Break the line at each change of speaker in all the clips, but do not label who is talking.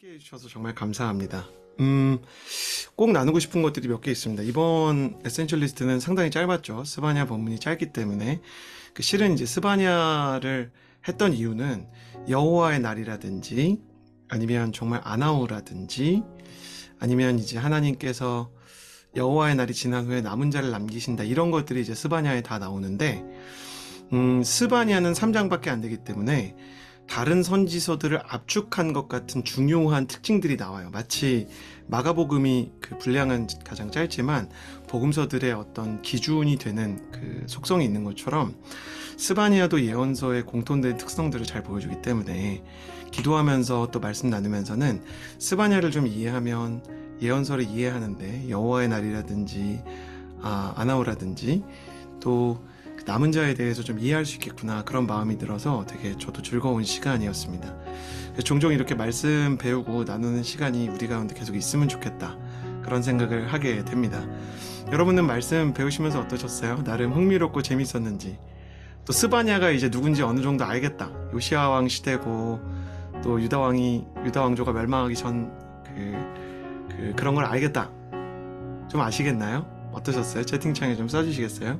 함께 해주셔서 정말 감사합니다. 꼭 나누고 싶은 것들이 몇 개 있습니다. 이번 에센셜 리스트는 상당히 짧았죠. 스바냐 본문이 짧기 때문에. 실은 이제 스바냐를 했던 이유는 여호와의 날이라든지 아니면 정말 아나우라든지 아니면 이제 하나님께서 여호와의 날이 지난 후에 남은 자를 남기신다, 이런 것들이 이제 스바냐에 다 나오는데, 스바냐는 3장밖에 안 되기 때문에 다른 선지서들을 압축한 것 같은 중요한 특징들이 나와요. 마치 마가복음이 그 분량은 가장 짧지만 복음서들의 어떤 기준이 되는 그 속성이 있는 것처럼 스바냐도 예언서의 공통된 특성들을 잘 보여주기 때문에 기도하면서 또 말씀 나누면서는 스바냐를 좀 이해하면 예언서를 이해하는데 여호와의 날이라든지 아나우라든지 또 남은 자에 대해서 좀 이해할 수 있겠구나, 그런 마음이 들어서 되게 저도 즐거운 시간이었습니다. 종종 이렇게 말씀 배우고 나누는 시간이 우리 가운데 계속 있으면 좋겠다, 그런 생각을 하게 됩니다. 여러분은 말씀 배우시면서 어떠셨어요? 나름 흥미롭고 재밌었는지, 또 스바냐가 이제 누군지 어느 정도 알겠다, 요시아 왕 시대고 또 유다 왕조가 멸망하기 전 그런 걸 알겠다, 좀 아시겠나요? 어떠셨어요? 채팅창에 좀 써주시겠어요?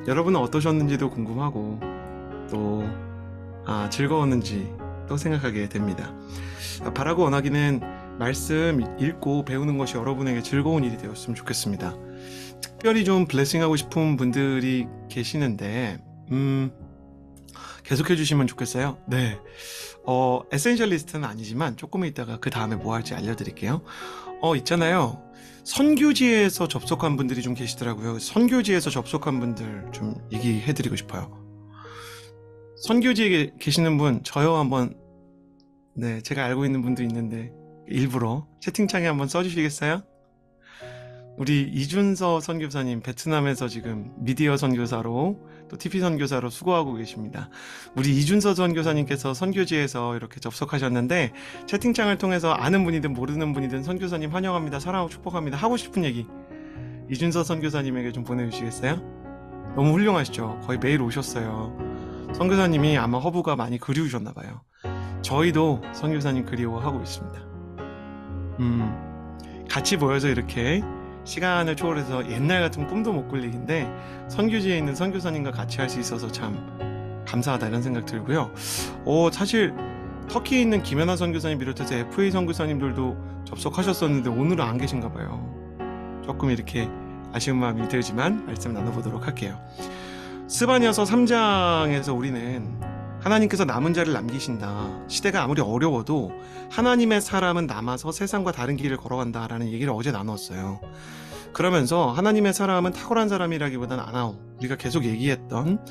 여러분은 어떠셨는지도 궁금하고 또 즐거웠는지 또 생각하게 됩니다. 바라고 원하기는 말씀 읽고 배우는 것이 여러분에게 즐거운 일이 되었으면 좋겠습니다. 특별히 좀 블레싱하고 싶은 분들이 계시는데 계속해 주시면 좋겠어요. 네, 에센셜 리스트는 아니지만 조금 있다가 그 다음에 뭐 할지 알려드릴게요. 있잖아요, 선교지에서 접속한 분들이 좀 계시더라고요. 선교지에서 접속한 분들 좀 얘기해드리고 싶어요. 선교지에 계시는 분, 저요 한번, 네, 제가 알고 있는 분도 있는데 일부러 채팅창에 한번 써주시겠어요? 우리 이준서 선교사님, 베트남에서 지금 미디어 선교사로 또 TP 선교사로 수고하고 계십니다. 우리 이준서 선교사님께서 선교지에서 이렇게 접속하셨는데, 채팅창을 통해서 아는 분이든 모르는 분이든 선교사님 환영합니다, 사랑하고 축복합니다, 하고 싶은 얘기 이준서 선교사님에게 좀 보내주시겠어요? 너무 훌륭하시죠? 거의 매일 오셨어요. 선교사님이 아마 허브가 많이 그리우셨나봐요. 저희도 선교사님 그리워하고 있습니다. 같이 모여서 이렇게 시간을 초월해서 옛날 같은 꿈도 못 꿀 일인데 선교지에 있는 선교사님과 같이 할 수 있어서 참 감사하다, 이런 생각 들고요. 사실 터키에 있는 김연아 선교사님 비롯해서 FA 선교사님들도 접속하셨었는데 오늘은 안 계신가 봐요. 조금 이렇게 아쉬운 마음이 들지만 말씀 나눠보도록 할게요. 스바냐서 3장에서 우리는 하나님께서 남은 자를 남기신다, 시대가 아무리 어려워도 하나님의 사람은 남아서 세상과 다른 길을 걸어간다 라는 얘기를 어제 나눴어요. 그러면서 하나님의 사람은 탁월한 사람이라기보다는 아나우, 우리가 계속 얘기했던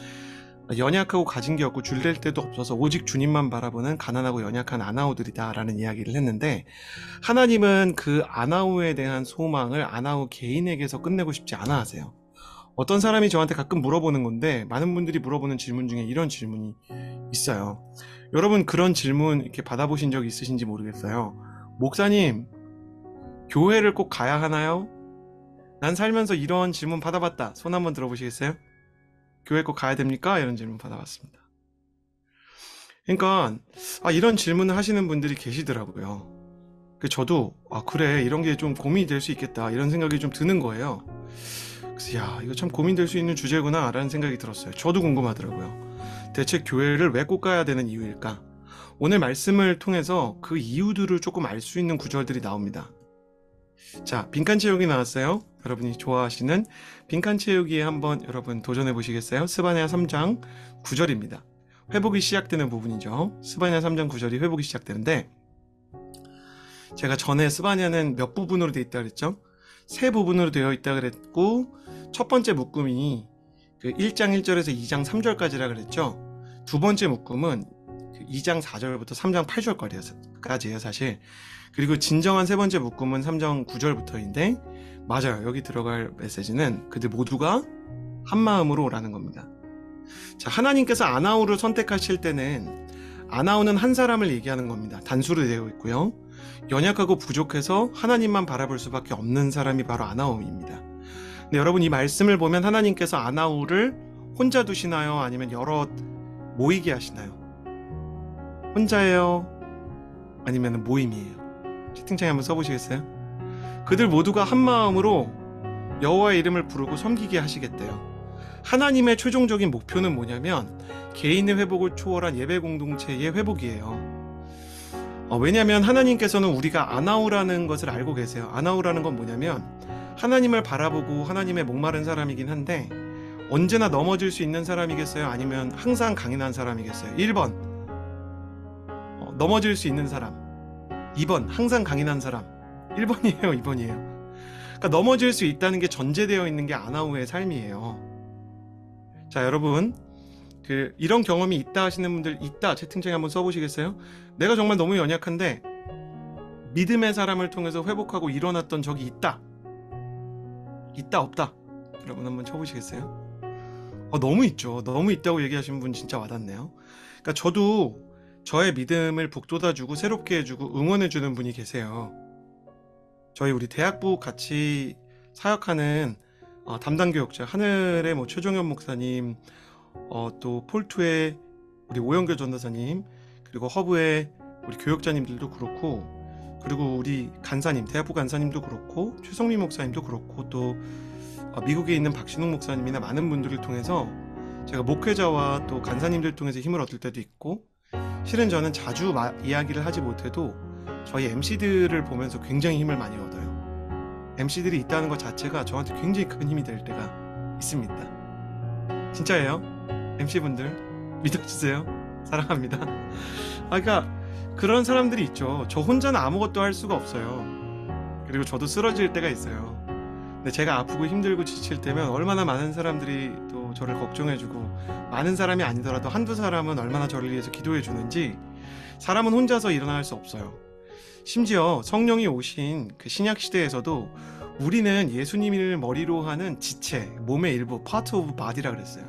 연약하고 가진 게 없고 줄댈 데도 없어서 오직 주님만 바라보는 가난하고 연약한 아나우들이다 라는 이야기를 했는데, 하나님은 그 아나우에 대한 소망을 아나우 개인에게서 끝내고 싶지 않아 하세요. 어떤 사람이 저한테 가끔 물어보는 건데, 많은 분들이 물어보는 질문 중에 이런 질문이 있어요. 여러분 그런 질문 이렇게 받아보신 적 있으신지 모르겠어요. 목사님, 교회를 꼭 가야 하나요? 난 살면서 이런 질문 받아봤다. 손 한번 들어보시겠어요? 교회 꼭 가야 됩니까? 이런 질문 받아봤습니다. 그러니까 이런 질문을 하시는 분들이 계시더라고요. 저도 그래, 이런 게 좀 고민이 될 수 있겠다, 이런 생각이 좀 드는 거예요. 그래서 이거 참 고민될 수 있는 주제구나 라는 생각이 들었어요. 저도 궁금하더라고요. 대체 교회를 왜 꼭 가야 되는 이유일까? 오늘 말씀을 통해서 그 이유들을 조금 알 수 있는 구절들이 나옵니다. 자, 빈칸 채우기 나왔어요. 여러분이 좋아하시는 빈칸 채우기에 한번 여러분 도전해 보시겠어요? 스바냐 3장 9절입니다. 회복이 시작되는 부분이죠. 스바냐 3장 9절이 회복이 시작되는데, 제가 전에 스바냐는 몇 부분으로 되어 있다 그랬죠? 세 부분으로 되어 있다 그랬고, 첫 번째 묶음이 그 1장 1절에서 2장 3절까지라 그랬죠. 두 번째 묶음은 2장 4절부터 3장 8절까지예요 사실. 그리고 진정한 세 번째 묶음은 3장 9절부터인데, 맞아요, 여기 들어갈 메시지는 그들 모두가 한마음으로 라는 겁니다. 자, 하나님께서 아나우를 선택하실 때는 아나우는 한 사람을 얘기하는 겁니다. 단수로 되어 있고요. 연약하고 부족해서 하나님만 바라볼 수밖에 없는 사람이 바로 아나우입니다. 근데 여러분, 이 말씀을 보면 하나님께서 아나우를 혼자 두시나요? 아니면 여럿 모이게 하시나요? 혼자예요? 아니면 모임이에요? 채팅창에 한번 써보시겠어요? 그들 모두가 한 마음으로 여호와의 이름을 부르고 섬기게 하시겠대요. 하나님의 최종적인 목표는 뭐냐면 개인의 회복을 초월한 예배 공동체의 회복이에요. 왜냐하면 하나님께서는 우리가 아나우라는 것을 알고 계세요. 아나우라는 건 뭐냐면 하나님을 바라보고 하나님의 목마른 사람이긴 한데 언제나 넘어질 수 있는 사람이겠어요? 아니면 항상 강인한 사람이겠어요? 1번 넘어질 수 있는 사람, 2번 항상 강인한 사람. 1번이에요, 2번이에요. 그러니까 넘어질 수 있다는 게 전제되어 있는 게 아나우의 삶이에요. 자, 여러분 이런 경험이 있다 하시는 분들 있다 채팅창에 한번 써보시겠어요? 내가 정말 너무 연약한데 믿음의 사람을 통해서 회복하고 일어났던 적이 있다. 있다 없다? 여러분 한번 쳐보시겠어요? 너무 있죠. 너무 있다고 얘기하시는 분 진짜 와닿네요. 그러니까 저도 저의 믿음을 북돋아주고 새롭게 해주고 응원해주는 분이 계세요. 저희 우리 대학부 같이 사역하는 담당 교역자 하늘의 최종현 목사님, 또 폴투의 우리 오영교 전도사님, 그리고 허브의 우리 교역자님들도 그렇고, 그리고 우리 간사님, 대학부 간사님도 그렇고, 최성미 목사님도 그렇고, 또 미국에 있는 박신웅 목사님이나 많은 분들을 통해서 제가 목회자와 또 간사님들 통해서 힘을 얻을 때도 있고, 실은 저는 자주 이야기를 하지 못해도 저희 MC들을 보면서 굉장히 힘을 많이 얻어요. MC들이 있다는 것 자체가 저한테 굉장히 큰 힘이 될 때가 있습니다. 진짜예요. MC분들 믿어주세요. 사랑합니다. 그러니까 그런 사람들이 있죠. 저 혼자는 아무것도 할 수가 없어요. 그리고 저도 쓰러질 때가 있어요. 근데 제가 아프고 힘들고 지칠 때면 얼마나 많은 사람들이 또 저를 걱정해주고, 많은 사람이 아니더라도 한두 사람은 얼마나 저를 위해서 기도해 주는지. 사람은 혼자서 일어날 수 없어요. 심지어 성령이 오신 그 신약 시대에서도 우리는 예수님을 머리로 하는 지체, 몸의 일부, part of body라 그랬어요.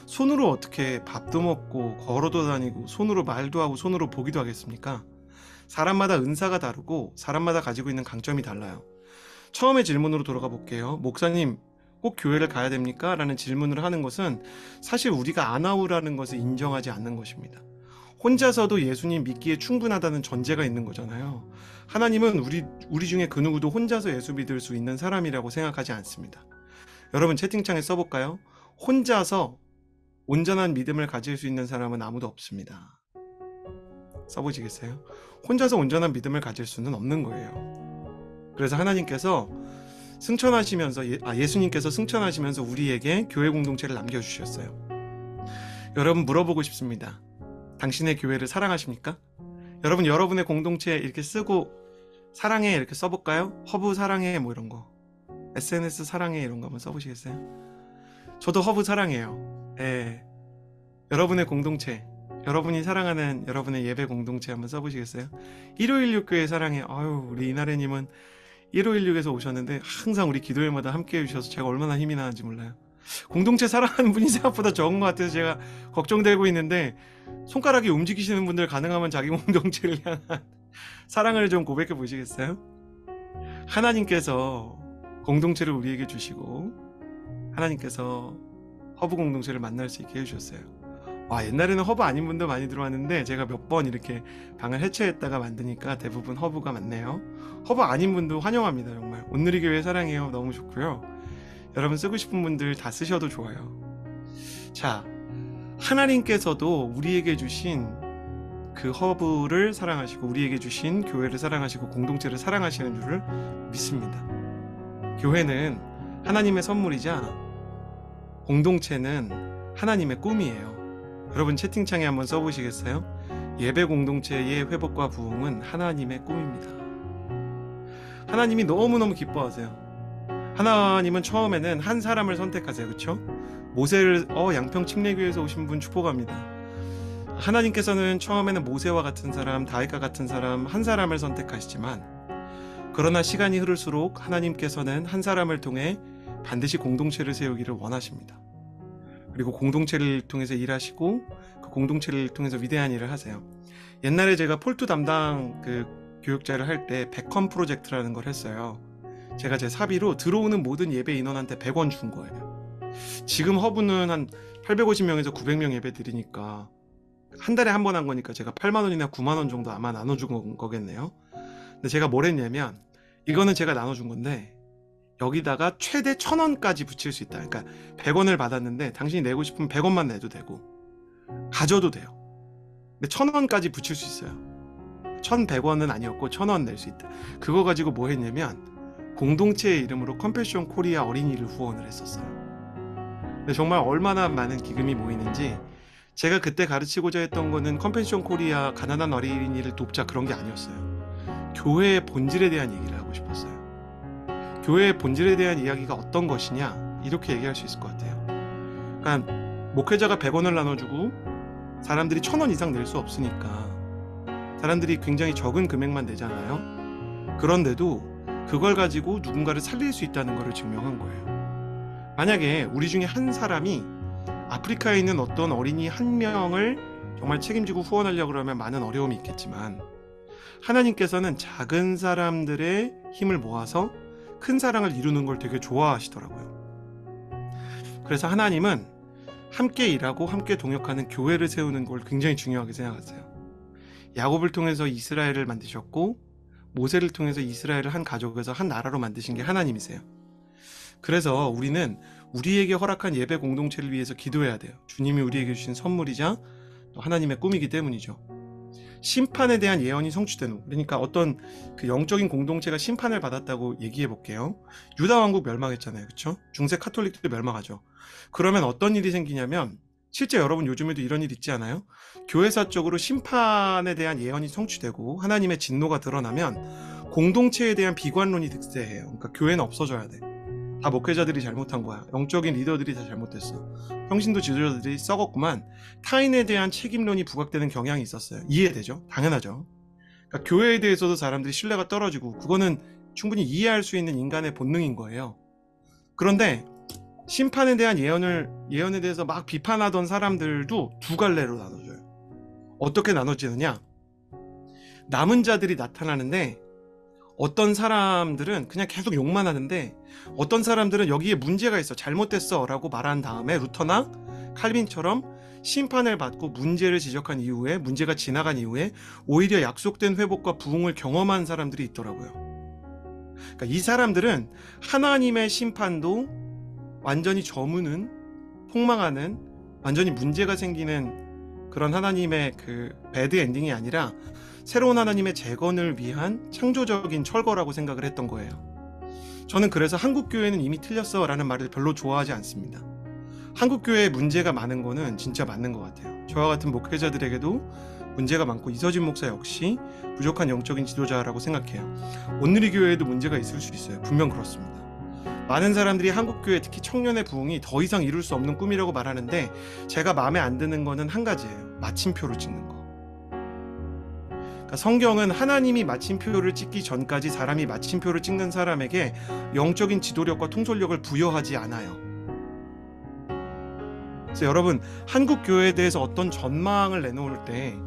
손으로 어떻게 밥도 먹고 걸어도 다니고 손으로 말도 하고 손으로 보기도 하겠습니까? 사람마다 은사가 다르고 사람마다 가지고 있는 강점이 달라요. 처음에 질문으로 돌아가 볼게요. 목사님, 꼭 교회를 가야 됩니까? 라는 질문을 하는 것은 사실 우리가 아나우라는 것을 인정하지 않는 것입니다. 혼자서도 예수님 믿기에 충분하다는 전제가 있는 거잖아요. 하나님은 우리 중에 그 누구도 혼자서 예수 믿을 수 있는 사람이라고 생각하지 않습니다. 여러분 채팅창에 써볼까요? 혼자서 온전한 믿음을 가질 수 있는 사람은 아무도 없습니다. 써보시겠어요? 혼자서 온전한 믿음을 가질 수는 없는 거예요. 그래서 하나님께서 예수님께서 승천하시면서 우리에게 교회 공동체를 남겨주셨어요. 여러분 물어보고 싶습니다. 당신의 교회를 사랑하십니까? 여러분 여러분의 공동체 이렇게 쓰고 사랑해 이렇게 써볼까요? 허브 사랑해 이런 거, SNS 사랑해 이런 거 한번 써보시겠어요? 저도 허브 사랑해요. 여러분의 공동체, 여러분이 사랑하는 여러분의 예배 공동체 한번 써보시겠어요? 1516교회 사랑해. 우리 이나래님은 1516에서 오셨는데 항상 우리 기도회마다 함께 해주셔서 제가 얼마나 힘이 나는지 몰라요. 공동체 사랑하는 분이 생각보다 적은 것 같아서 제가 걱정되고 있는데, 손가락이 움직이시는 분들 가능하면 자기 공동체를 향한 사랑을 좀 고백해 보시겠어요? 하나님께서 공동체를 우리에게 주시고 하나님께서 허브 공동체를 만날 수 있게 해주셨어요. 옛날에는 허브 아닌 분도 많이 들어왔는데 제가 몇 번 이렇게 방을 해체했다가 만드니까 대부분 허브가 많네요. 허브 아닌 분도 환영합니다. 정말 온누리 교회 사랑해요. 너무 좋고요. 여러분 쓰고 싶은 분들 다 쓰셔도 좋아요. 자, 하나님께서도 우리에게 주신 그 허브를 사랑하시고 우리에게 주신 교회를 사랑하시고 공동체를 사랑하시는 줄을 믿습니다. 교회는 하나님의 선물이자 공동체는 하나님의 꿈이에요. 여러분 채팅창에 한번 써보시겠어요? 예배 공동체의 회복과 부흥은 하나님의 꿈입니다. 하나님이 너무너무 기뻐하세요. 하나님은 처음에는 한 사람을 선택하세요. 그렇죠? 모세를 양평 침례교회에서 오신 분 축복합니다. 하나님께서는 처음에는 모세와 같은 사람, 다윗과 같은 사람 한 사람을 선택하시지만, 그러나 시간이 흐를수록 하나님께서는 한 사람을 통해 반드시 공동체를 세우기를 원하십니다. 그리고 공동체를 통해서 일하시고 그 공동체를 통해서 위대한 일을 하세요. 옛날에 제가 폴투 담당 교육자를 할 때 백컴 프로젝트라는 걸 했어요. 제가 제 사비로 들어오는 모든 예배 인원한테 100원 준 거예요. 지금 허브는 한 850명에서 900명 예배 드리니까 한 달에 한 번 한 거니까 제가 8만 원이나 9만 원 정도 아마 나눠준 거겠네요. 근데 제가 뭘 했냐면, 이거는 제가 나눠준 건데 여기다가 최대 1,000원까지 붙일 수 있다. 그러니까 100원을 받았는데 당신이 내고 싶으면 100원만 내도 되고 가져도 돼요. 근데 1,000원까지 붙일 수 있어요. 1,100원은 아니었고 1,000원 낼 수 있다. 그거 가지고 뭐 했냐면 공동체의 이름으로 컴패션 코리아 어린이를 후원을 했었어요. 근데 정말 얼마나 많은 기금이 모이는지, 제가 그때 가르치고자 했던 거는 컴패션 코리아 가난한 어린이를 돕자 그런 게 아니었어요. 교회의 본질에 대한 얘기를 하고 싶었어요. 교회의 본질에 대한 이야기가 어떤 것이냐, 이렇게 얘기할 수 있을 것 같아요. 그러니까 목회자가 100원을 나눠주고 사람들이 1,000원 이상 낼 수 없으니까 사람들이 굉장히 적은 금액만 내잖아요. 그런데도 그걸 가지고 누군가를 살릴 수 있다는 것을 증명한 거예요. 만약에 우리 중에 한 사람이 아프리카에 있는 어떤 어린이 한 명을 정말 책임지고 후원하려고 그러면 많은 어려움이 있겠지만, 하나님께서는 작은 사람들의 힘을 모아서 큰 사랑을 이루는 걸 되게 좋아하시더라고요. 그래서 하나님은 함께 일하고 함께 동역하는 교회를 세우는 걸 굉장히 중요하게 생각하세요. 야곱을 통해서 이스라엘을 만드셨고 모세를 통해서 이스라엘을 한 가족에서 한 나라로 만드신 게 하나님이세요. 그래서 우리는 우리에게 허락한 예배 공동체를 위해서 기도해야 돼요. 주님이 우리에게 주신 선물이자 또 하나님의 꿈이기 때문이죠. 심판에 대한 예언이 성취된 후, 그러니까 어떤 그 영적인 공동체가 심판을 받았다고 얘기해 볼게요. 유다 왕국 멸망했잖아요. 그렇죠? 중세 카톨릭도 멸망하죠. 그러면 어떤 일이 생기냐면, 실제 여러분 요즘에도 이런 일 있지 않아요? 교회사적으로 심판에 대한 예언이 성취되고 하나님의 진노가 드러나면 공동체에 대한 비관론이 득세해요. 그러니까 교회는 없어져야 돼. 다 목회자들이 잘못한 거야. 영적인 리더들이 다 잘못됐어. 평신도 지도자들이 썩었구만. 타인에 대한 책임론이 부각되는 경향이 있었어요. 이해되죠? 당연하죠. 그러니까 교회에 대해서도 사람들이 신뢰가 떨어지고, 그거는 충분히 이해할 수 있는 인간의 본능인 거예요. 그런데 심판에 대한 예언에 대해서 막 비판하던 사람들도 두 갈래로 나눠져요. 어떻게 나눠지느냐? 남은 자들이 나타나는데 어떤 사람들은 그냥 계속 욕만 하는데, 어떤 사람들은 여기에 문제가 있어, 잘못됐어 라고 말한 다음에 루터나 칼빈처럼 심판을 받고 문제를 지적한 이후에, 문제가 지나간 이후에 오히려 약속된 회복과 부흥을 경험한 사람들이 있더라고요. 그러니까 이 사람들은 하나님의 심판도 완전히 저무는, 폭망하는, 완전히 문제가 생기는 그런 하나님의 그 배드 엔딩이 아니라 새로운 하나님의 재건을 위한 창조적인 철거라고 생각을 했던 거예요. 저는 그래서 한국교회는 이미 틀렸어 라는 말을 별로 좋아하지 않습니다. 한국교회에 문제가 많은 거는 진짜 맞는 것 같아요. 저와 같은 목회자들에게도 문제가 많고, 이서진 목사 역시 부족한 영적인 지도자라고 생각해요. 온누리 교회에도 문제가 있을 수 있어요. 분명 그렇습니다. 많은 사람들이 한국교회, 특히 청년의 부흥이 더 이상 이룰 수 없는 꿈이라고 말하는데, 제가 마음에 안 드는 거는 한 가지예요. 마침표를 찍는 거. 그러니까 성경은 하나님이 마침표를 찍기 전까지 사람이 마침표를 찍는 사람에게 영적인 지도력과 통솔력을 부여하지 않아요. 그래서 여러분, 한국 교회에 대해서 어떤 전망을 내놓을 때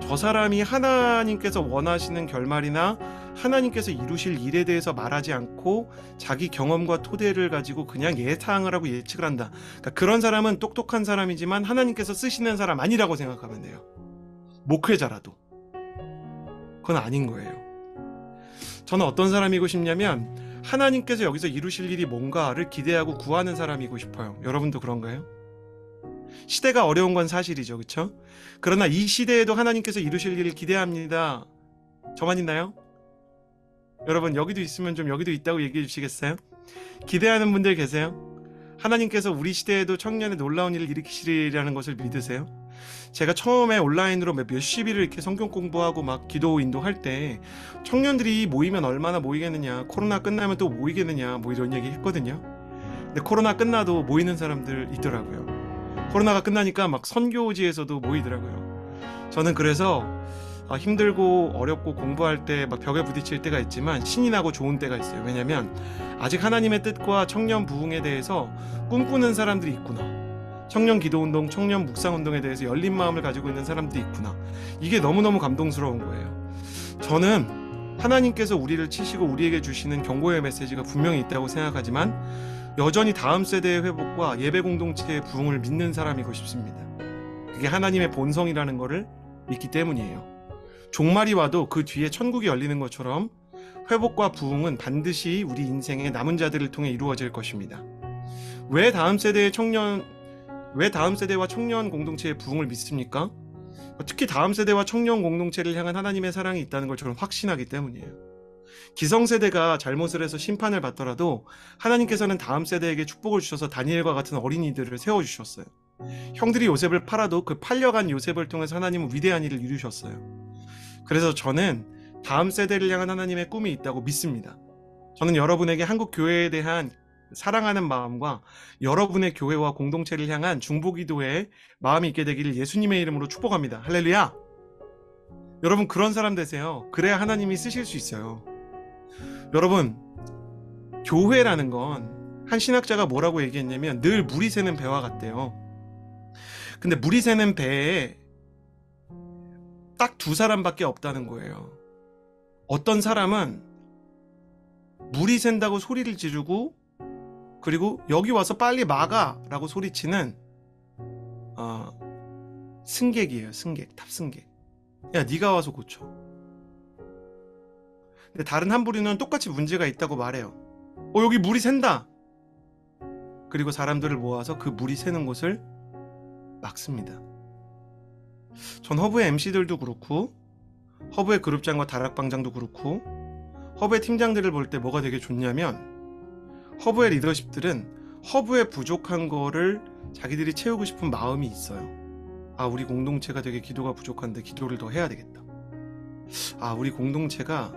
저 사람이 하나님께서 원하시는 결말이나 하나님께서 이루실 일에 대해서 말하지 않고 자기 경험과 토대를 가지고 그냥 예상을 하고 예측을 한다. 그러니까 그런 사람은 똑똑한 사람이지만 하나님께서 쓰시는 사람 아니라고 생각하면 돼요. 목회자라도. 그건 아닌 거예요. 저는 어떤 사람이고 싶냐면, 하나님께서 여기서 이루실 일이 뭔가를 기대하고 구하는 사람이고 싶어요. 여러분도 그런가요? 시대가 어려운 건 사실이죠. 그렇죠? 그러나 이 시대에도 하나님께서 이루실 일을 기대합니다. 저만 있나요? 여러분, 여기도 있으면 좀 여기도 있다고 얘기해 주시겠어요? 기대하는 분들 계세요? 하나님께서 우리 시대에도 청년의 놀라운 일을 일으키시리라는 것을 믿으세요? 제가 처음에 온라인으로 몇십 일을 이렇게 성경 공부하고 막 기도 인도할 때 청년들이 모이면 얼마나 모이겠느냐, 코로나 끝나면 또 모이겠느냐, 뭐 이런 얘기 했거든요. 근데 코로나 끝나도 모이는 사람들 있더라고요. 코로나가 끝나니까 막 선교지에서도 모이더라고요. 저는 그래서 힘들고 어렵고 공부할 때 막 벽에 부딪힐 때가 있지만 신이 나고 좋은 때가 있어요. 왜냐면 아직 하나님의 뜻과 청년 부흥에 대해서 꿈꾸는 사람들이 있구나. 청년 기도운동, 청년 묵상운동에 대해서 열린 마음을 가지고 있는 사람들이 있구나. 이게 너무너무 감동스러운 거예요. 저는 하나님께서 우리를 치시고 우리에게 주시는 경고의 메시지가 분명히 있다고 생각하지만 여전히 다음 세대의 회복과 예배 공동체의 부흥을 믿는 사람이고 싶습니다. 그게 하나님의 본성이라는 것을 믿기 때문이에요. 종말이 와도 그 뒤에 천국이 열리는 것처럼 회복과 부흥은 반드시 우리 인생의 남은 자들을 통해 이루어질 것입니다. 왜 다음 세대와 청년 공동체의 부흥을 믿습니까? 특히 다음 세대와 청년 공동체를 향한 하나님의 사랑이 있다는 걸 저는 확신하기 때문이에요. 기성세대가 잘못을 해서 심판을 받더라도 하나님께서는 다음 세대에게 축복을 주셔서 다니엘과 같은 어린이들을 세워주셨어요. 형들이 요셉을 팔아도 그 팔려간 요셉을 통해서 하나님은 위대한 일을 이루셨어요. 그래서 저는 다음 세대를 향한 하나님의 꿈이 있다고 믿습니다. 저는 여러분에게 한국 교회에 대한 사랑하는 마음과 여러분의 교회와 공동체를 향한 중보기도의 마음이 있게 되기를 예수님의 이름으로 축복합니다. 할렐루야! 여러분 그런 사람 되세요. 그래야 하나님이 쓰실 수 있어요. 여러분, 교회라는 건 한 신학자가 뭐라고 얘기했냐면 늘 물이 새는 배와 같대요. 근데 물이 새는 배에 딱 두 사람밖에 없다는 거예요. 어떤 사람은 물이 샌다고 소리를 지르고 그리고 여기 와서 빨리 막아 라고 소리치는 승객이에요. 승객, 탑승객. 야, 네가 와서 고쳐. 근데 다른 한 부류는 똑같이 문제가 있다고 말해요. 여기 물이 샌다. 그리고 사람들을 모아서 그 물이 새는 곳을 막습니다. 전 허브의 MC들도 그렇고 허브의 그룹장과 다락방장도 그렇고 허브의 팀장들을 볼 때 뭐가 되게 좋냐면 허브의 리더십들은 허브의 부족한 거를 자기들이 채우고 싶은 마음이 있어요. 우리 공동체가 되게 기도가 부족한데 기도를 더 해야 되겠다. 우리 공동체가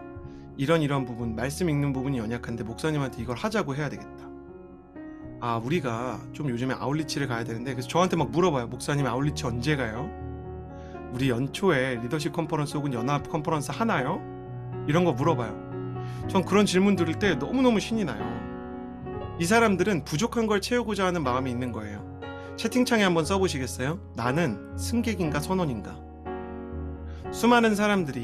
이런 부분, 말씀 읽는 부분이 연약한데 목사님한테 이걸 하자고 해야 되겠다. 우리가 좀 요즘에 아울리치를 가야 되는데, 그래서 저한테 막 물어봐요. 목사님 아울리치 언제 가요? 우리 연초에 리더십 컨퍼런스 혹은 연합 컨퍼런스 하나요? 이런 거 물어봐요. 전 그런 질문 들을 때 너무너무 신이 나요. 이 사람들은 부족한 걸 채우고자 하는 마음이 있는 거예요. 채팅창에 한번 써보시겠어요? 나는 승객인가 선원인가? 수많은 사람들이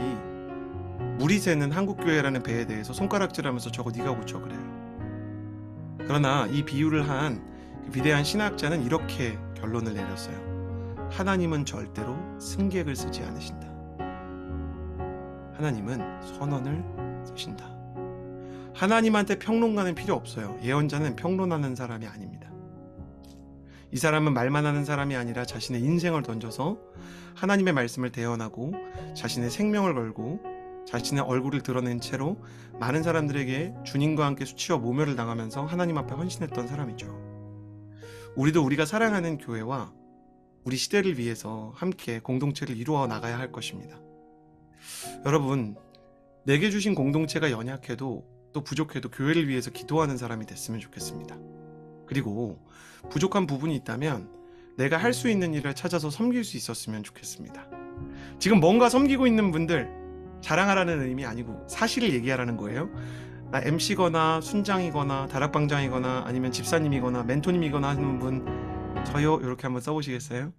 물이 새는 한국교회라는 배에 대해서 손가락질하면서 저거 네가 고쳐 그래요. 그러나 이 비유를 한 위대한 신학자는 이렇게 결론을 내렸어요. 하나님은 절대로 승객을 쓰지 않으신다. 하나님은 선원을 쓰신다. 하나님한테 평론가는 필요 없어요. 예언자는 평론하는 사람이 아닙니다. 이 사람은 말만 하는 사람이 아니라 자신의 인생을 던져서 하나님의 말씀을 대언하고 자신의 생명을 걸고 자신의 얼굴을 드러낸 채로 많은 사람들에게 주님과 함께 수치와 모멸을 당하면서 하나님 앞에 헌신했던 사람이죠. 우리도 우리가 사랑하는 교회와 우리 시대를 위해서 함께 공동체를 이루어 나가야 할 것입니다. 여러분, 내게 주신 공동체가 연약해도 또 부족해도 교회를 위해서 기도하는 사람이 됐으면 좋겠습니다. 그리고 부족한 부분이 있다면 내가 할 수 있는 일을 찾아서 섬길 수 있었으면 좋겠습니다. 지금 뭔가 섬기고 있는 분들 자랑하라는 의미 아니고 사실을 얘기하라는 거예요. 나 MC거나 순장이거나 다락방장이거나 아니면 집사님이거나 멘토님이거나 하는 분 저요 이렇게 한번 써보시겠어요?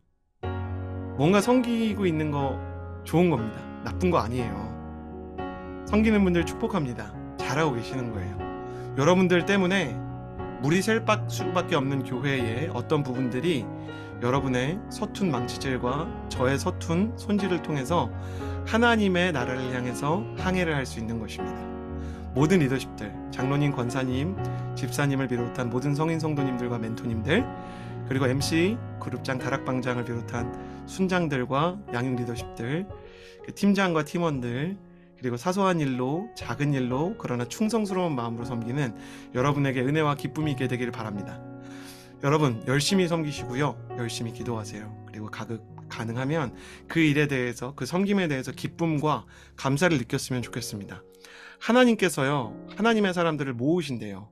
뭔가 섬기고 있는 거 좋은 겁니다. 나쁜 거 아니에요. 섬기는 분들 축복합니다. 잘하고 계시는 거예요. 여러분들 때문에 물이 셀 수밖에 없는 교회의 어떤 부분들이 여러분의 서툰 망치질과 저의 서툰 손질을 통해서 하나님의 나라를 향해서 항해를 할 수 있는 것입니다. 모든 리더십들, 장로님, 권사님, 집사님을 비롯한 모든 성인 성도님들과 멘토님들, 그리고 MC, 그룹장, 다락방장을 비롯한 순장들과 양육 리더십들, 팀장과 팀원들, 그리고 사소한 일로, 작은 일로, 그러나 충성스러운 마음으로 섬기는 여러분에게 은혜와 기쁨이 있게 되기를 바랍니다. 여러분, 열심히 섬기시고요. 열심히 기도하세요. 그리고 가능하면 그 일에 대해서, 그 섬김에 대해서 기쁨과 감사를 느꼈으면 좋겠습니다. 하나님께서요, 하나님의 사람들을 모으신대요.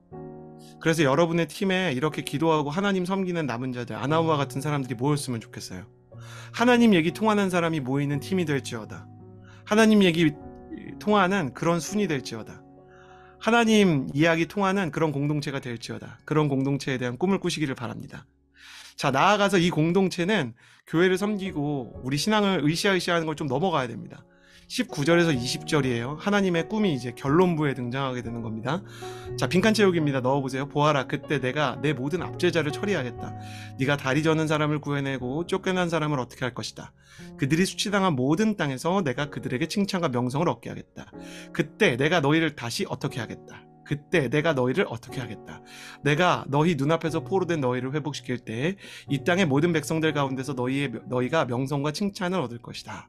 그래서 여러분의 팀에 이렇게 기도하고 하나님 섬기는 남은 자들, 아나우와 같은 사람들이 모였으면 좋겠어요. 하나님 얘기 통하는 사람이 모이는 팀이 될지어다. 하나님 얘기 통하는 그런 순이 될지어다. 하나님 이야기 통하는 그런 공동체가 될지어다. 그런 공동체에 대한 꿈을 꾸시기를 바랍니다. 자, 나아가서 이 공동체는 교회를 섬기고 우리 신앙을 으쌰으쌰하는 걸 좀 넘어가야 됩니다. 19절에서 20절이에요. 하나님의 꿈이 이제 결론부에 등장하게 되는 겁니다. 자, 빈칸 채우기입니다. 넣어보세요. 보아라, 그때 내가 내 모든 압제자를 처리하겠다. 네가 다리 저는 사람을 구해내고 쫓겨난 사람을 어떻게 할 것이다. 그들이 수치당한 모든 땅에서 내가 그들에게 칭찬과 명성을 얻게 하겠다. 그때 내가 너희를 다시 어떻게 하겠다. 그때 내가 너희를 어떻게 하겠다. 내가 너희 눈앞에서 포로된 너희를 회복시킬 때 이 땅의 모든 백성들 가운데서 너희가 명성과 칭찬을 얻을 것이다.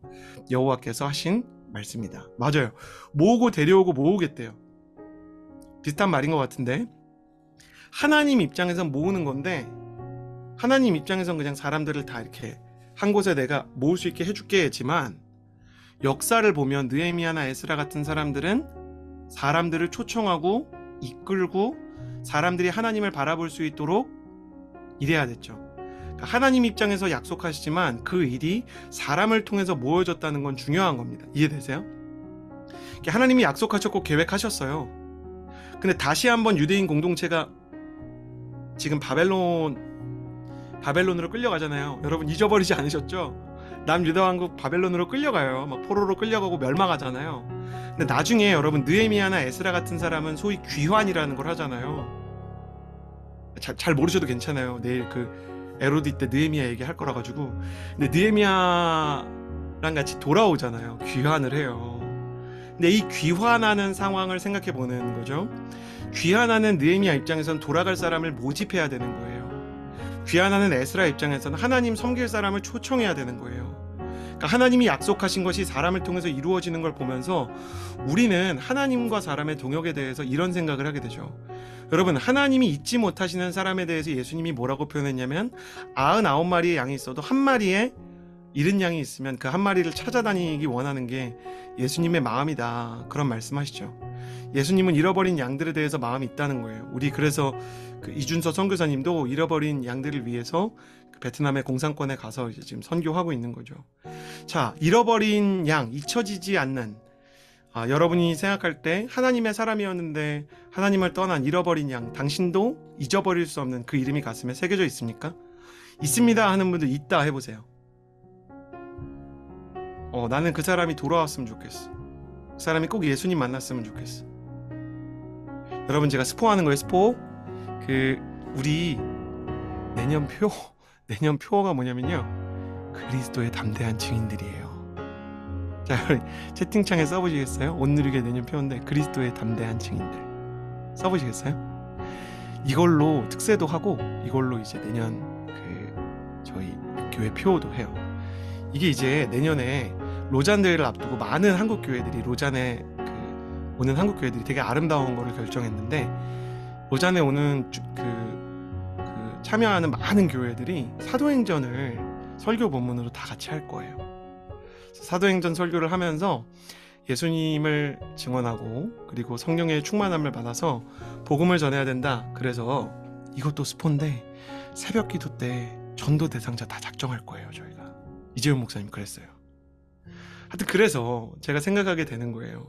여호와께서 하신 말씀이다. 맞아요. 모으고 데려오고 모으겠대요. 비슷한 말인 것 같은데, 하나님 입장에선 모으는 건데, 하나님 입장에선 그냥 사람들을 다 이렇게 한 곳에 내가 모을 수 있게 해줄게지만, 역사를 보면 느헤미야나 에스라 같은 사람들은 사람들을 초청하고 이끌고 사람들이 하나님을 바라볼 수 있도록 일해야 됐죠. 하나님 입장에서 약속하시지만 그 일이 사람을 통해서 모여졌다는 건 중요한 겁니다. 이해되세요? 하나님이 약속하셨고 계획하셨어요. 근데 다시 한번 유대인 공동체가 지금 바벨론으로 끌려가잖아요. 여러분 잊어버리지 않으셨죠? 남유다 왕국 바벨론으로 끌려가요. 막 포로로 끌려가고 멸망하잖아요. 근데 나중에 여러분 느헤미야나 에스라 같은 사람은 소위 귀환이라는 걸 하잖아요. 잘 모르셔도 괜찮아요. 내일 에로디 때 느헤미야 얘기할 거라 가지고. 근데 느헤미야랑 같이 돌아오잖아요. 귀환을 해요. 근데 이 귀환하는 상황을 생각해 보는 거죠. 귀환하는 느헤미야 입장에서는 돌아갈 사람을 모집해야 되는 거예요. 귀환하는 에스라 입장에서는 하나님 섬길 사람을 초청해야 되는 거예요. 그러니까 하나님이 약속하신 것이 사람을 통해서 이루어지는 걸 보면서 우리는 하나님과 사람의 동역에 대해서 이런 생각을 하게 되죠. 여러분, 하나님이 잊지 못하시는 사람에 대해서 예수님이 뭐라고 표현했냐면 99마리의 양이 있어도 한 마리의 잃은 양이 있으면 그 한 마리를 찾아다니기 원하는 게 예수님의 마음이다. 그런 말씀하시죠. 예수님은 잃어버린 양들에 대해서 마음이 있다는 거예요. 우리 그래서 이준서 선교사님도 잃어버린 양들을 위해서 베트남의 공산권에 가서 이제 지금 선교하고 있는 거죠. 자, 잃어버린 양, 잊혀지지 않는, 여러분이 생각할 때 하나님의 사람이었는데 하나님을 떠난 잃어버린 양, 당신도 잊어버릴 수 없는 그 이름이 가슴에 새겨져 있습니까? 있습니다 하는 분들 있다 해보세요. 나는 그 사람이 돌아왔으면 좋겠어. 그 사람이 꼭 예수님 만났으면 좋겠어. 여러분, 제가 스포하는 거예요. 스포. 우리 내년 표어가 뭐냐면요, 그리스도의 담대한 증인들이에요. 자, 채팅창에 써보시겠어요? 온누리교회 내년 표어인데 그리스도의 담대한 증인들 써보시겠어요? 이걸로 특세도 하고 이걸로 이제 내년 저희 교회 표어도 해요. 이게 이제 내년에 로잔 대회를 앞두고 많은 한국 교회들이 로잔에 오는 한국 교회들이 되게 아름다운 거를 결정했는데, 로잔에 오는 참여하는 많은 교회들이 사도행전을 설교 본문으로 다 같이 할 거예요. 사도행전 설교를 하면서 예수님을 증언하고 그리고 성령의 충만함을 받아서 복음을 전해야 된다. 그래서 이것도 스폰데 새벽 기도 때 전도 대상자 다 작정할 거예요. 저희가 이재훈 목사님 그랬어요. 하여튼 그래서 제가 생각하게 되는 거예요.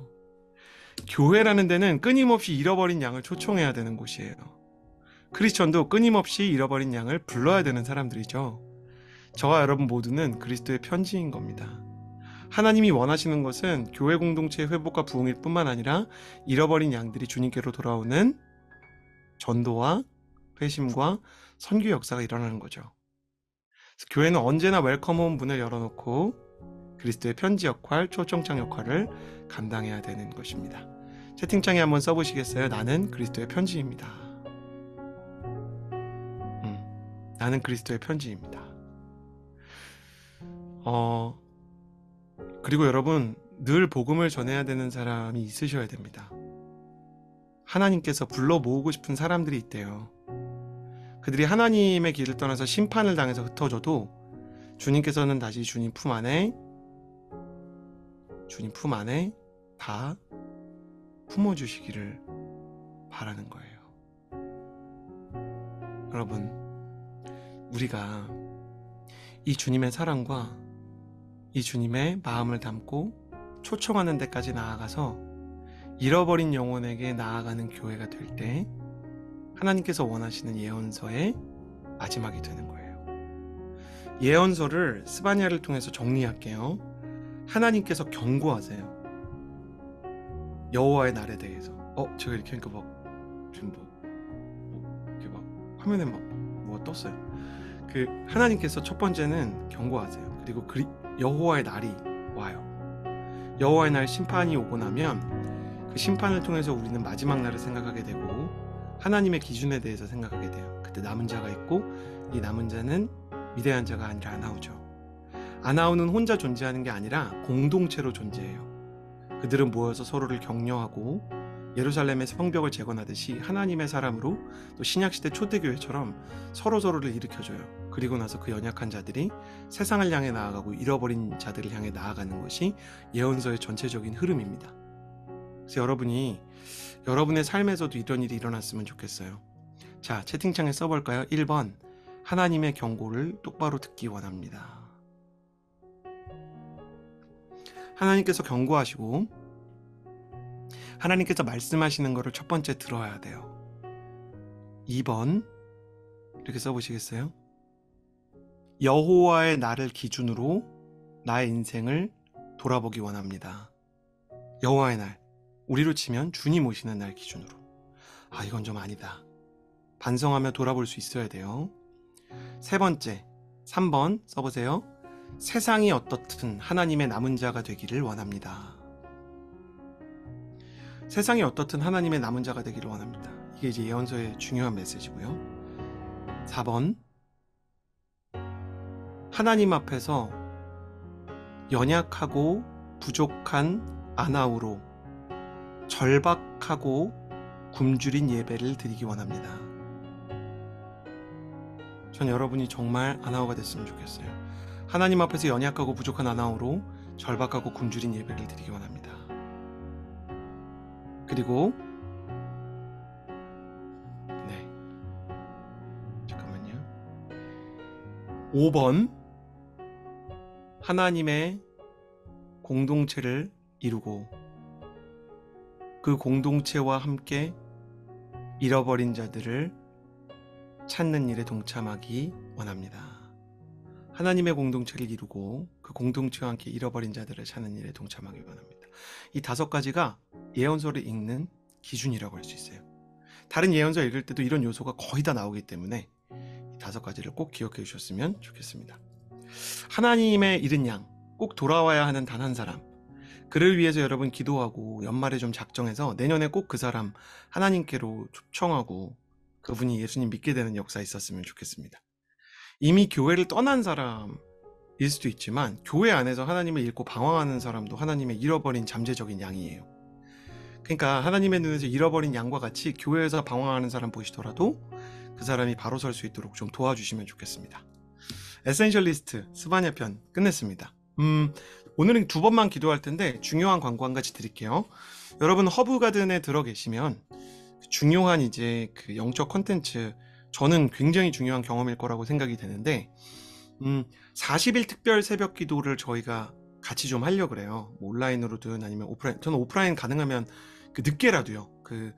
교회라는 데는 끊임없이 잃어버린 양을 초청해야 되는 곳이에요. 크리스천도 끊임없이 잃어버린 양을 불러야 되는 사람들이죠. 저와 여러분 모두는 그리스도의 편지인 겁니다. 하나님이 원하시는 것은 교회 공동체의 회복과 부흥일 뿐만 아니라 잃어버린 양들이 주님께로 돌아오는 전도와 회심과 선교 역사가 일어나는 거죠. 교회는 언제나 웰컴홈 문을 열어놓고 그리스도의 편지 역할, 초청장 역할을 감당해야 되는 것입니다. 채팅창에 한번 써보시겠어요? 나는 그리스도의 편지입니다. 나는 그리스도의 편지입니다. 그리고 여러분, 늘 복음을 전해야 되는 사람이 있으셔야 됩니다. 하나님께서 불러 모으고 싶은 사람들이 있대요. 그들이 하나님의 길을 떠나서 심판을 당해서 흩어져도 주님께서는 다시 주님 품 안에 다 품어주시기를 바라는 거예요. 여러분, 우리가 이 주님의 사랑과 이 주님의 마음을 담고 초청하는 데까지 나아가서 잃어버린 영혼에게 나아가는 교회가 될 때 하나님께서 원하시는 예언서의 마지막이 되는 거예요. 예언서를 스바냐를 통해서 정리할게요. 하나님께서 경고하세요. 여호와의 날에 대해서. 제가 이렇게 하니까 막 지금 이렇게 막 화면에 막 뭐가 떴어요. 하나님께서 첫 번째는 경고하세요. 그리고 여호와의 날이 와요. 여호와의 날 심판이 오고 나면 그 심판을 통해서 우리는 마지막 날을 생각하게 되고 하나님의 기준에 대해서 생각하게 돼요. 그때 남은 자가 있고 이 남은 자는 위대한 자가 아니라 아나우죠. 아나우는 혼자 존재하는 게 아니라 공동체로 존재해요. 그들은 모여서 서로를 격려하고 예루살렘의 성벽을 재건하듯이 하나님의 사람으로 또 신약시대 초대교회처럼 서로서로를 일으켜줘요. 그리고 나서 그 연약한 자들이 세상을 향해 나아가고 잃어버린 자들을 향해 나아가는 것이 예언서의 전체적인 흐름입니다. 그래서 여러분의 삶에서도 이런 일이 일어났으면 좋겠어요. 자, 채팅창에 써볼까요? 1번, 하나님의 경고를 똑바로 듣기 원합니다. 하나님께서 경고하시고 하나님께서 말씀하시는 것을 첫 번째 들어야 돼요. 2번, 이렇게 써보시겠어요? 여호와의 날을 기준으로 나의 인생을 돌아보기 원합니다. 여호와의 날, 우리로 치면 주님 오시는 날 기준으로. 이건 좀 아니다. 반성하며 돌아볼 수 있어야 돼요. 세 번째, 3번 써보세요. 세상이 어떻든 하나님의 남은 자가 되기를 원합니다. 세상이 어떻든 하나님의 남은 자가 되기를 원합니다. 이게 이제 예언서의 중요한 메시지고요. 4번, 하나님 앞에서 연약하고 부족한 아나우로 절박하고 굶주린 예배를 드리기 원합니다. 전 여러분이 정말 아나우가 됐으면 좋겠어요. 하나님 앞에서 연약하고 부족한 아나우로 절박하고 굶주린 예배를 드리기 원합니다. 그리고 잠깐만요. 5번, 하나님의 공동체를 이루고 그 공동체와 함께 잃어버린 자들을 찾는 일에 동참하기 원합니다. 하나님의 공동체를 이루고 그 공동체와 함께 잃어버린 자들을 찾는 일에 동참하기 원합니다. 이 5가지가 예언서를 읽는 기준이라고 할 수 있어요. 다른 예언서 읽을 때도 이런 요소가 거의 다 나오기 때문에 이 5가지를 꼭 기억해 주셨으면 좋겠습니다. 하나님의 잃은 양, 꼭 돌아와야 하는 단 한 사람, 그를 위해서 여러분 기도하고 연말에 좀 작정해서 내년에 꼭 그 사람 하나님께로 초청하고 그분이 예수님 믿게 되는 역사 있었으면 좋겠습니다. 이미 교회를 떠난 사람일 수도 있지만 교회 안에서 하나님을 잃고 방황하는 사람도 하나님의 잃어버린 잠재적인 양이에요. 그러니까 하나님의 눈에서 잃어버린 양과 같이 교회에서 방황하는 사람 보시더라도 그 사람이 바로 설 수 있도록 좀 도와주시면 좋겠습니다. 에센셜리스트 스바냐 편 끝냈습니다. 오늘은 2번만 기도할 텐데 중요한 광고 한 가지 드릴게요. 여러분 허브가든에 들어 계시면 중요한 이제 그 영적 컨텐츠, 저는 굉장히 중요한 경험일 거라고 생각이 되는데 40일 특별 새벽 기도를 저희가 같이 좀 하려고 그래요. 뭐 온라인으로든 아니면 오프라인, 저는 오프라인 가능하면 그 늦게라도요. 그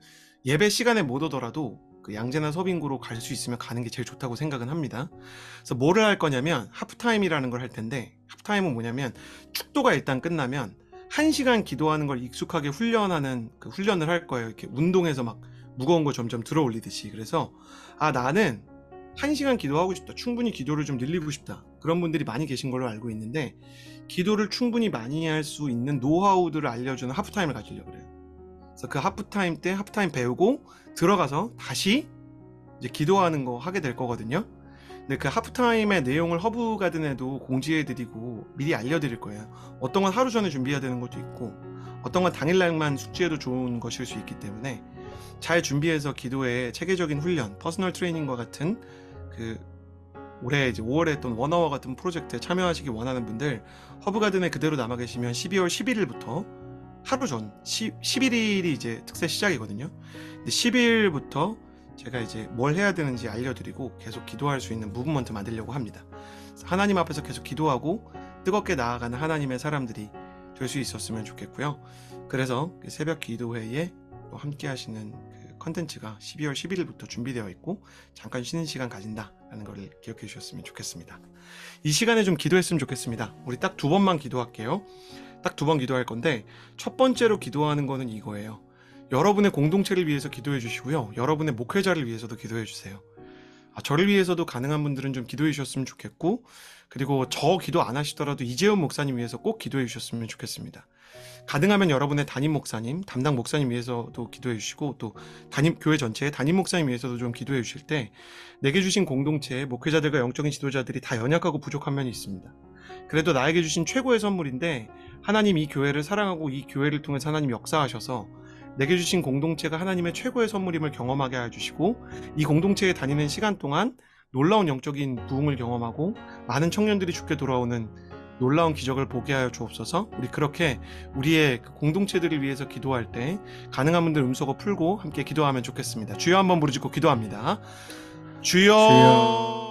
예배 시간에 못 오더라도 그 양재나 서빙구로 갈 수 있으면 가는 게 제일 좋다고 생각은 합니다. 그래서 뭐를 할 거냐면 하프타임이라는 걸 할 텐데, 하프타임은 뭐냐면 축도가 일단 끝나면 1시간 기도하는 걸 익숙하게 훈련하는 그 훈련을 할 거예요. 이렇게 운동해서 막 무거운 거 점점 들어 올리듯이. 그래서 나는 1시간 기도하고 싶다, 충분히 기도를 좀 늘리고 싶다, 그런 분들이 많이 계신 걸로 알고 있는데, 기도를 충분히 많이 할 수 있는 노하우들을 알려주는 하프타임을 가지려고 그래요. 그래서 그 하프타임 때 하프타임 배우고 들어가서 다시 이제 기도하는 거 하게 될 거거든요. 근데 그 하프타임의 내용을 허브가든에도 공지해드리고 미리 알려드릴 거예요. 어떤 건 하루 전에 준비해야 되는 것도 있고, 어떤 건 당일날만 숙지해도 좋은 것일 수 있기 때문에 잘 준비해서 기도의 체계적인 훈련, 퍼스널 트레이닝과 같은 그 올해 이제 5월에 했던 원어워 같은 프로젝트에 참여하시기 원하는 분들, 허브가든에 그대로 남아 계시면 12월 11일부터 하루 전 11일이 이제 특세 시작이거든요. 근데 10일부터 제가 이제 뭘 해야 되는지 알려드리고 계속 기도할 수 있는 무브먼트 만들려고 합니다. 하나님 앞에서 계속 기도하고 뜨겁게 나아가는 하나님의 사람들이 될 수 있었으면 좋겠고요. 그래서 새벽 기도회에 함께 하시는 그 컨텐츠가 12월 11일부터 준비되어 있고 잠깐 쉬는 시간 가진다라는 걸 기억해 주셨으면 좋겠습니다. 이 시간에 좀 기도했으면 좋겠습니다. 우리 딱 2번만 기도할게요. 딱 2번 기도할 건데 첫 번째로 기도하는 거는 이거예요. 여러분의 공동체를 위해서 기도해 주시고요. 여러분의 목회자를 위해서도 기도해 주세요. 저를 위해서도 가능한 분들은 좀 기도해 주셨으면 좋겠고, 그리고 저 기도 안 하시더라도 이재훈 목사님 위해서 꼭 기도해 주셨으면 좋겠습니다. 가능하면 여러분의 담임 목사님, 담당 목사님 위해서도 기도해 주시고, 또 교회 전체의 담임 목사님 위해서도 좀 기도해 주실 때, 내게 주신 공동체의 목회자들과 영적인 지도자들이 다 연약하고 부족한 면이 있습니다. 그래도 나에게 주신 최고의 선물인데, 하나님 이 교회를 사랑하고 이 교회를 통해서 하나님 역사하셔서 내게 주신 공동체가 하나님의 최고의 선물임을 경험하게 해주시고, 이 공동체에 다니는 시간 동안 놀라운 영적인 부흥을 경험하고 많은 청년들이 죽게 돌아오는 놀라운 기적을 보게 하여 주옵소서. 우리 그렇게 우리의 공동체들을 위해서 기도할 때 가능한 분들 음소거 풀고 함께 기도하면 좋겠습니다. 주여 한번 부르짖고 기도합니다. 주여.